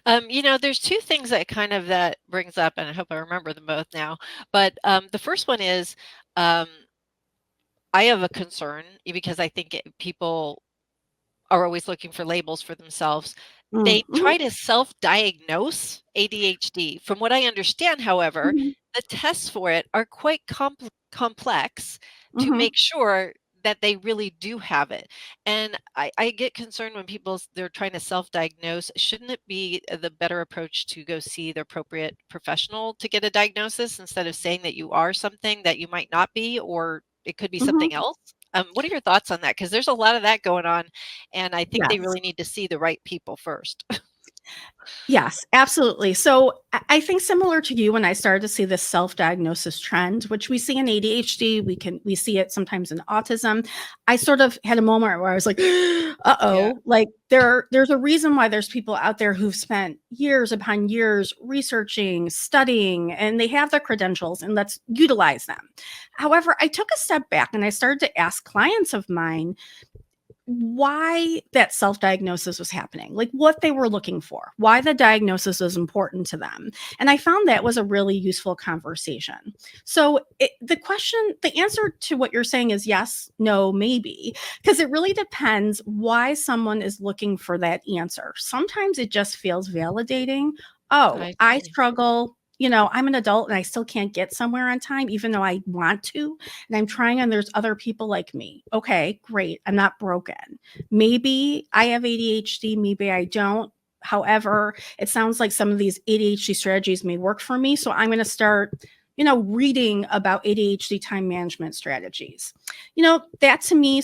There's two things that kind of that brings up, and I hope I remember them both now. But the first one is um, I have a concern because I think people are always looking for labels for themselves. They Mm-hmm, try to self-diagnose ADHD. From what I understand, however, mm-hmm, the tests for it are quite complex to mm-hmm. make sure that they really do have it. And I get concerned when they're trying to self-diagnose. Shouldn't it be the better approach to go see the appropriate professional to get a diagnosis instead of saying that you are something that you might not be, or it could be Mm-hmm. something else? What are your thoughts on that? Because there's a lot of that going on, and I think they Yes. really need to see the right people first. Yes, absolutely. So I think similar to you, when I started to see this self-diagnosis trend, which we see in ADHD, we see it sometimes in autism. I sort of had a moment where I was like, Yeah, uh-oh, like there's a reason why there's people out there who've spent years upon years researching, studying, and they have the credentials, and let's utilize them. However, I took a step back and I started to ask clients of mine why that self-diagnosis was happening, like what they were looking for, why the diagnosis was important to them. And I found that was a really useful conversation. So the answer to what you're saying is yes, no, maybe, because it really depends why someone is looking for that answer. Sometimes it just feels validating. Oh, I I see. struggle. I'm an adult and I still can't get somewhere on time, even though I want to, and I'm trying and there's other people like me. Okay, great. I'm not broken. Maybe I have ADHD, maybe I don't. However, it sounds like some of these ADHD strategies may work for me. So I'm going to start, reading about ADHD time management strategies. That to me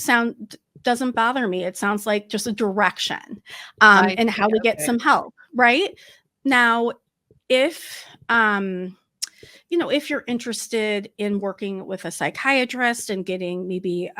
doesn't bother me. It sounds like just a direction I and see. how to get Okay. some help, right? Now, if if you're interested in working with a psychiatrist and getting maybe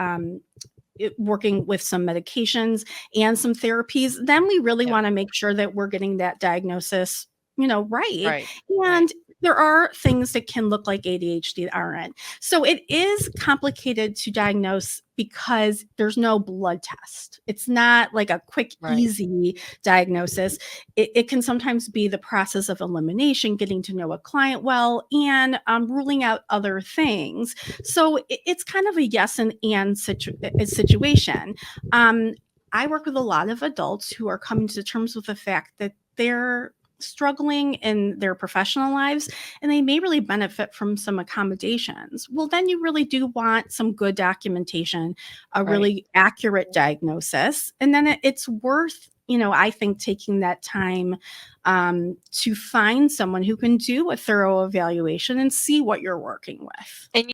working with some medications and some therapies, then we really Yeah. want to make sure that we're getting that diagnosis, right. Right. Right. And there are things that can look like ADHD that aren't. So it is complicated to diagnose because there's no blood test. It's not like a quick, Right. easy diagnosis. It can sometimes be the process of elimination, getting to know a client well, and ruling out other things. So it's kind of a yes and situation. Um, I work with a lot of adults who are coming to terms with the fact that they're struggling in their professional lives and they may really benefit from some accommodations. Well, then you really do want some good documentation, a Right. really accurate diagnosis, and then it's worth I think taking that time to find someone who can do a thorough evaluation and see what you're working with. And